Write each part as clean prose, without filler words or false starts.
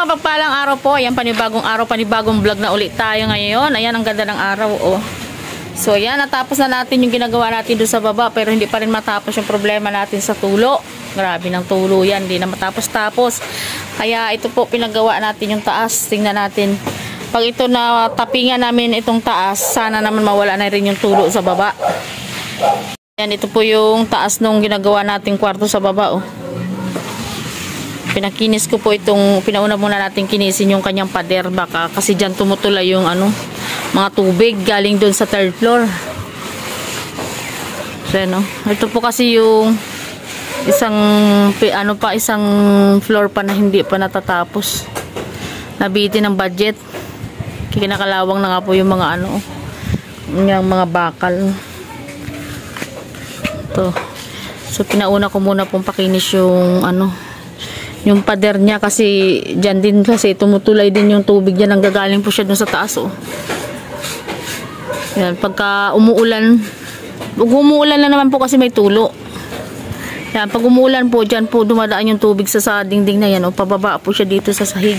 Pagpalang araw po, ayan, panibagong araw, panibagong vlog na ulit tayo ngayon. Ayan, ang ganda ng araw, oh. So, ayan, natapos na natin yung ginagawa natin doon sa baba, pero hindi pa rin matapos yung problema natin sa tulo. Grabe ng tulo yan, hindi na matapos-tapos. Kaya ito po, pinagawa natin yung taas. Tingnan natin. Pag ito na tapingan namin itong taas, sana naman mawala na rin yung tulo sa baba. Ayan, ito po yung taas nung ginagawa nating kwarto sa baba, oh. Pinakinis ko po itong, pinauna muna natin kinisin yung kanyang pader baka kasi dyan tumutulay yung ano, mga tubig galing doon sa third floor. So, no? Ito po kasi yung isang, isang floor pa na hindi pa natatapos. Nabitin ng budget. Kinakalawang na nga po yung mga ano, yung mga bakal. Ito. So, pinauna ko muna pong pakinis yung ano, yung pader niya kasi dyan din kasi tumutulay din yung tubig dyan, nanggagaling po siya dun sa taas, oh. Yan, pagka umuulan, pag umuulan na naman po kasi may tulo. Yan, pag umuulan po dyan po dumadaan yung tubig sa dingding na yan, oh. Pababa po siya dito sa sahig.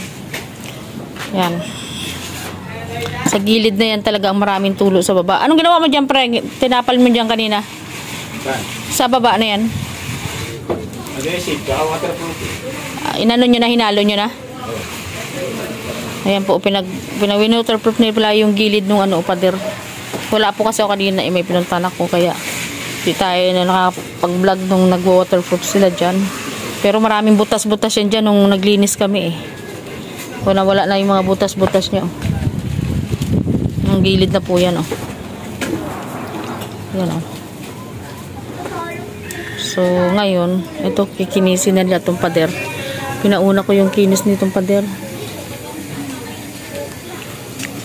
Yan, sa gilid na yan talaga ang maraming tulo sa baba. Anong ginawa mo dyan, pre? Tinapal mo dyan kanina sa baba na yan. Inano nyo na, hinalo nyo na. Ayan po, pinag-waterproof na pala yung gilid nung ano, pader. Wala po kasi ako kanina, may pinuntahan ako, kaya di tayo na nakapag-vlog nung nag-waterproof sila dyan. Pero maraming butas-butas yan dyan nung naglinis kami, eh. Wala na yung mga butas-butas nyo. Yung gilid na po yan, oh. Yan, oh. So, ngayon, ito, kikinisin na nila itong pader. Pinauna ko yung kinis nitong pader.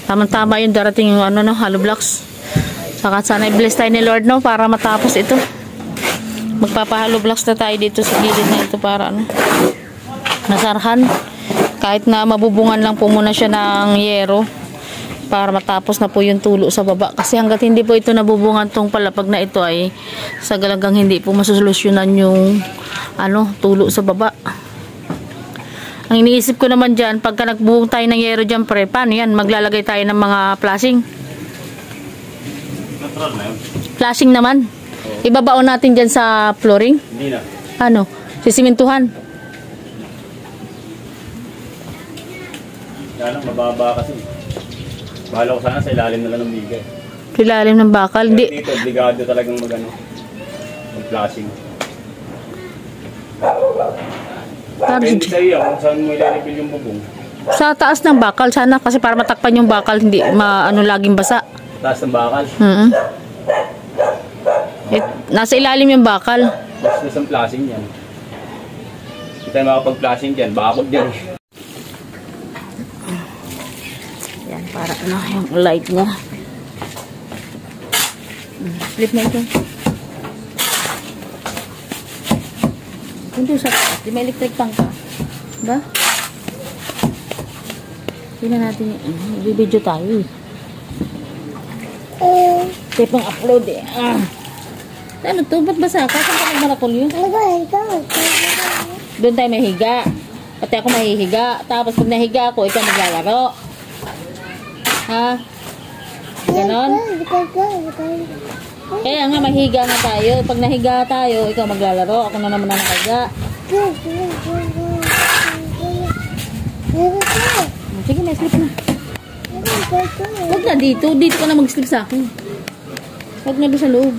Tama-tama yung darating yung ano, no, hollow blocks. Saka sana i-bless tayo ni Lord, no, para matapos ito. Magpapa-hollow blocks na tayo dito sa gilid na ito para ano, nasarhan. Kahit na mabubungan lang po muna siya ng yero para matapos na po yung tulo sa baba. Kasi hanggat hindi po ito nabubungan tong palapag na ito ay sa galagang hindi po masosolusyonan yung ano, tulo sa baba. Ang iniisip ko naman dyan, pagka nagbuhong tayo ng yero dyan, pre, paano yan? Maglalagay tayo ng mga flashing. Flashing naman. Ibabaon natin dyan sa flooring. Hindi na. Ano? Sisimintuhan. Yan ang mababa kasi. Bahala ko sana sa ilalim na lang ng bigay. Ilalim ng bakal. Pero dito, obligado talagang mag-flashing. Depende sa iyo kung saan mo ilalipil yung bubong. Sa taas ng bakal sana kasi para matakpan yung bakal, hindi laging basa. Taas ng bakal? Nasa ilalim yung bakal. Mas isang flashing yan. Hindi tayo makapag-flashing dyan, bakod dyan. Yan, para ano yung light niya. Flip na ito. Hindi sa di may electric tank ka. Ba? Tingnan natin yung video tayo, eh. Tape ang upload, eh. Ano to? Ba't basa ka? Saan ka nagmarakol yun? Doon tayo may higa. Pati ako mahihiga. Tapos pag nahiga ako, ikaw maglalaro. Ha? Ganon? Kaya nga, mahiga na tayo. Pag nahiga tayo, ikaw maglalaro. Ako na naman na nakahiga. Sige, may slip na. Huwag na dito. Dito ka na mag-slip sa akin. Huwag na doon sa loob.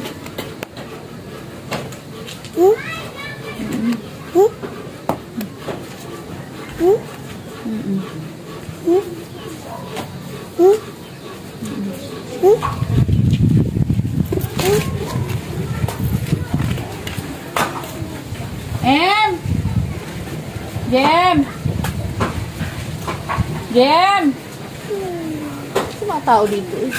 Jem! Kasi mga tao dito, eh.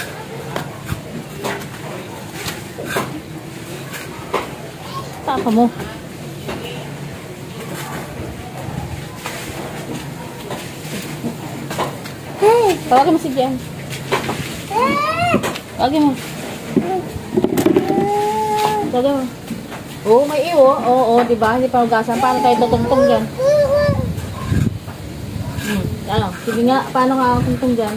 Tapa mo. Tawagin mo si Jem. Tawagin mo. Tawagin mo. Oo, may iyo. Oo, diba? Hindi pa hugasan. Paano tayo tutungtong dyan? Ano? Sige nga, paano ka kung dyan?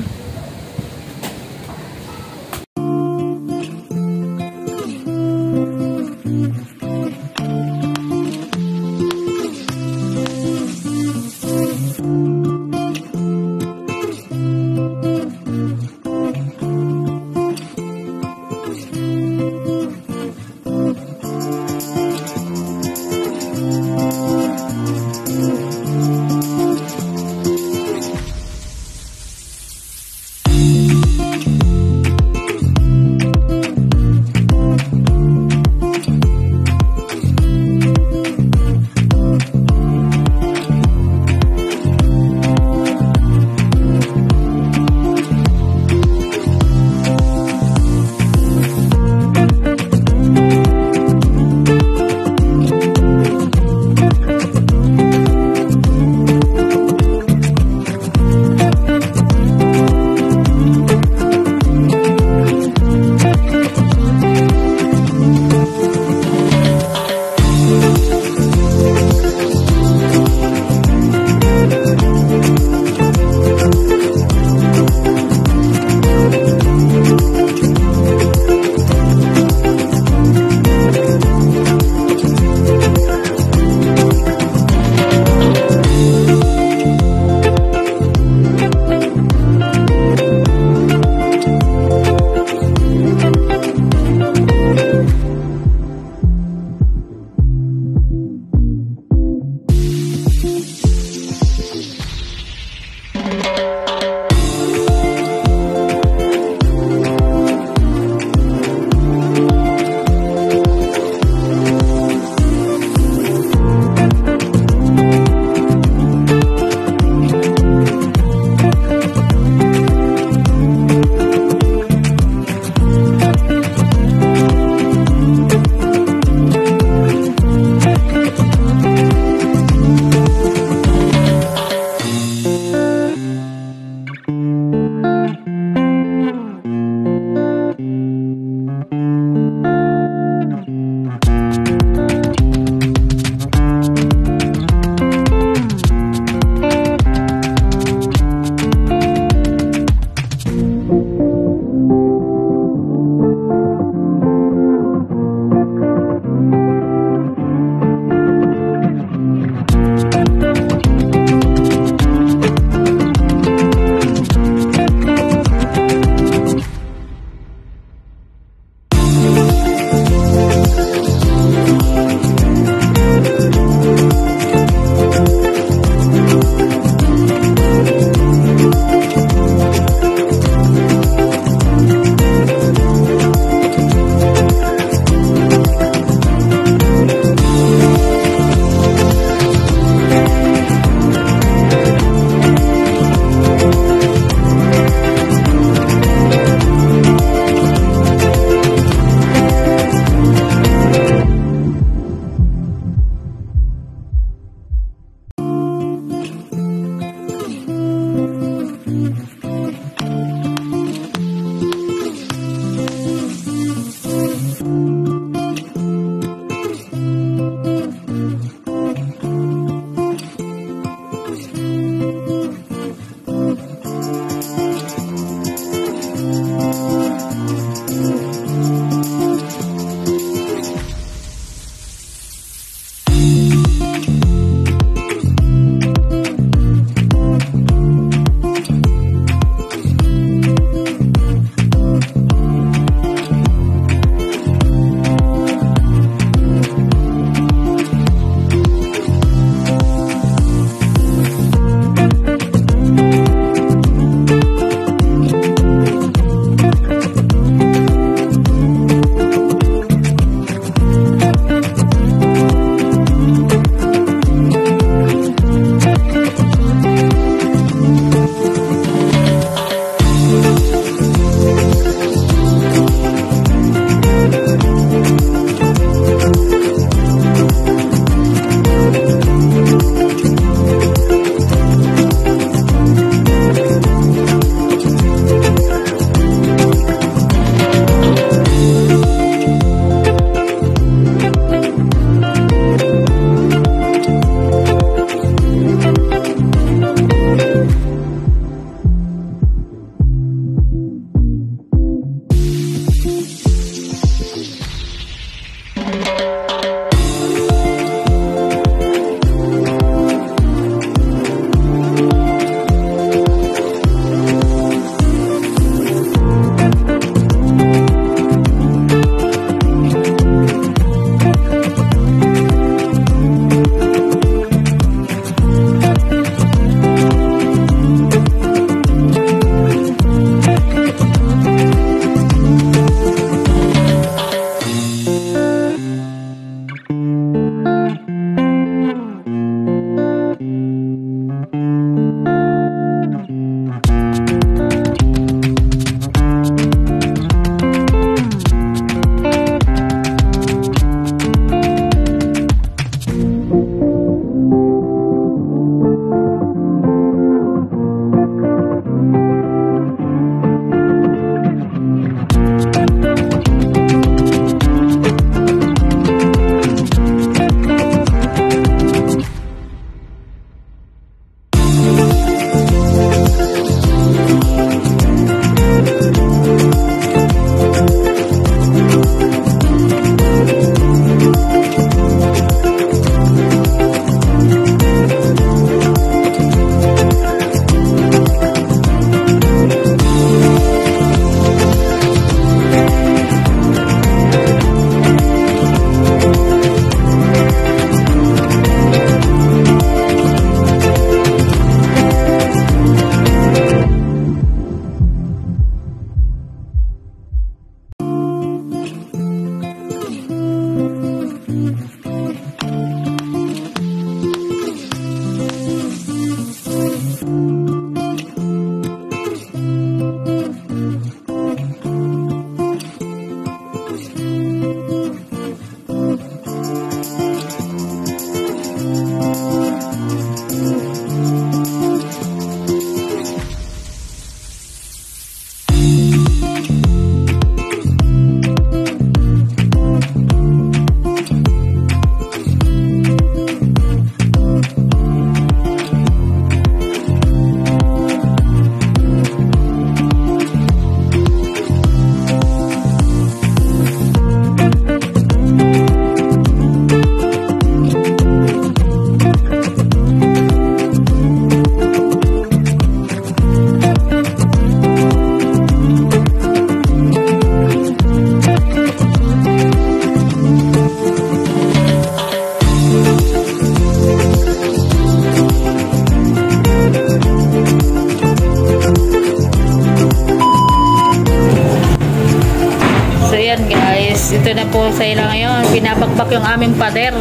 sa ila ngayon. Binabakbak yung aming pader.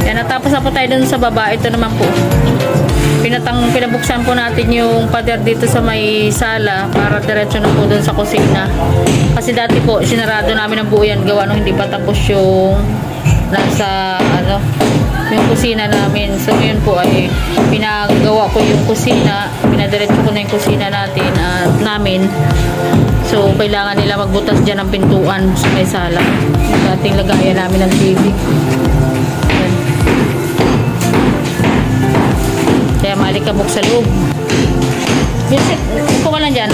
Yan, natapos na po tayo dun sa baba. Ito naman po. Pinabuksan po natin yung pader dito sa may sala para diretso na po dun sa kusina. Kasi dati po, sinarado namin ang buo yan. Gawa nung hindi pa tapos yung nasa, yung kusina namin. So, yun po ay pinagawa ko yung kusina. Pinadiretso ko na yung kusina namin. So, kailangan nila magbutas dyan ng pintuan sa may sala. Yung dating lagayan namin ng TV. Yan. Kaya maalikabok sa loob. Vincent, upo ka lang dyan.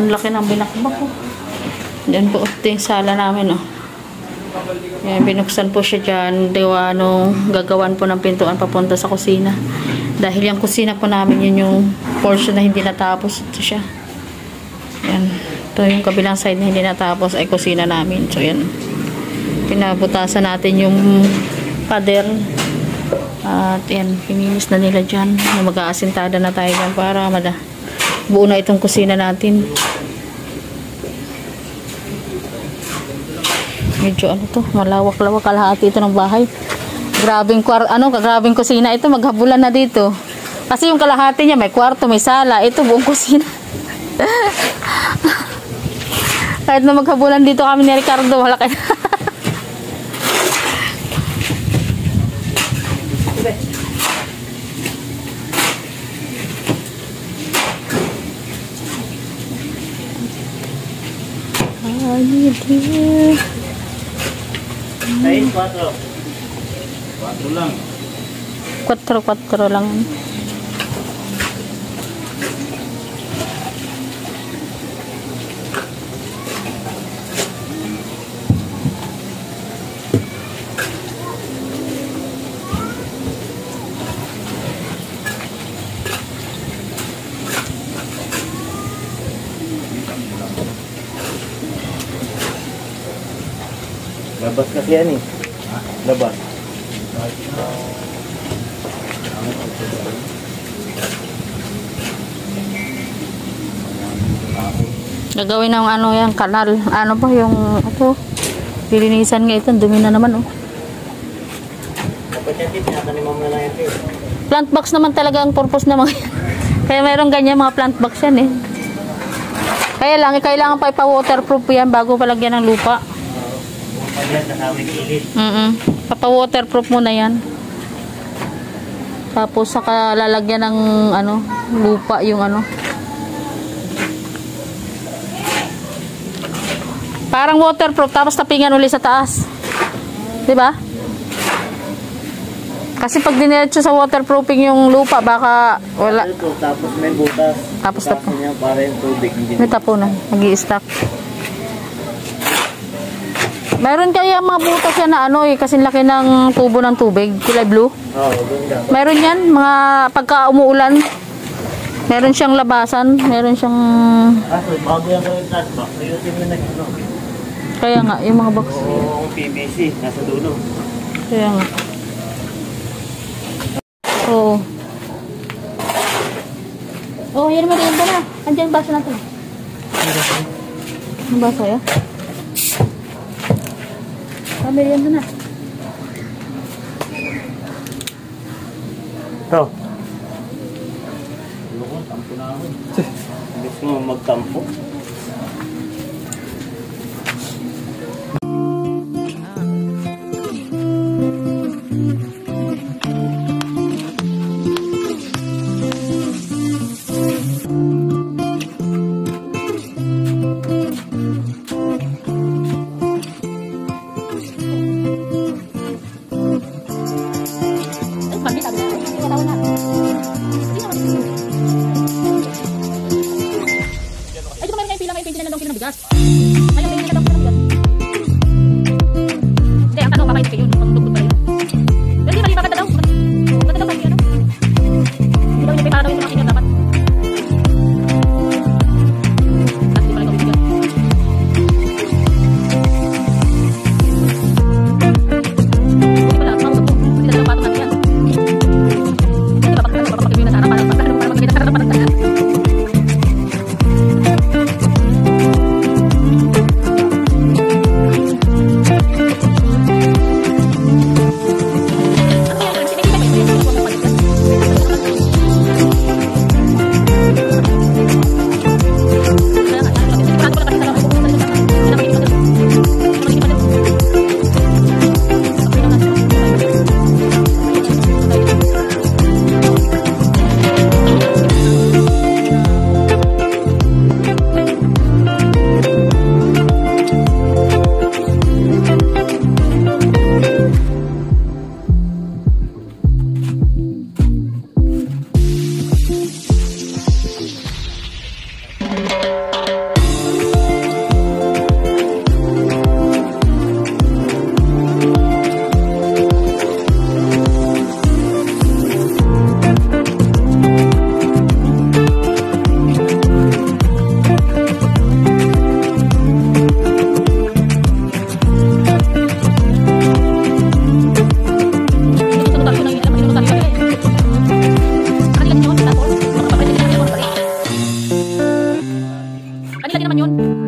Ang laki ng binakbak ko. Yan po, ito yung sala namin, oh. Yan, binuksan po siya dyan. Diwa, gagawan po ng pintuan papunta sa kusina. Dahil yung kusina po namin, yun yung portion na hindi natapos. Ito siya. Yan. Ito yung kabilang side na hindi natapos ay kusina namin. So, yan. Pinabutasan natin yung pader. At yan, pininis na nila dyan. Mag-aasintada na tayo dyan para buo na itong kusina natin. Medyo malawak-lawak kalahati ito ng bahay. Grabing grabing kusina ito, maghabulan na dito. Kasi yung kalahati niya may kwarto, may sala, ito buong kusina. Kahit na maghabulan dito kami ni Ricardo, wala kayo. Ay, 4. 4 lang. 4 lang. Labas kasi yan eh. Labas. Gagawin ng yan, kanal. Ano ba yung lilinisan nga ito, dumi na naman, oh. Dapat yan, tinataniman mo na lang ito. Plant box naman talaga ang purpose na mga kaya mayroong ganyan mga plant box yan, eh. Kaya lang, kailangan pa ipa-waterproof yan bago palagyan ng lupa. Papa-waterproof muna yan. Tapos saka lalagyan ng lupa yung parang waterproof tapos tapingan uli sa taas. 'Di ba? Kasi pag dinerecho sa waterproofing yung lupa baka wala. Tapos may butas. Tapos tapo. Para yung tubig hindi. May tapo na, nag-i-stack. Meron kaya mga butas yan na kasi laki ng tubo ng tubig, kulay blue. Oo, ganda. Meron yan, mga pagka umuulan. Meron siyang labasan, meron siyang... So bago yan ko yung plant box, ayusin mo na yun. Kaya nga, yung mga box. Yung PVC, nasa dulo. Kaya nga. Oo. Oh, yan mo rin na. Andiyan baso natin. Ang baso ya? Merienda na. Ito. Tampo na ako. Gusto mo magtampo?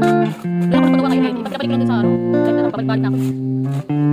Wala akong pagawa ngayon, eh. Pagkabalik ko lang din sa ano. Pabalik-balik na ako.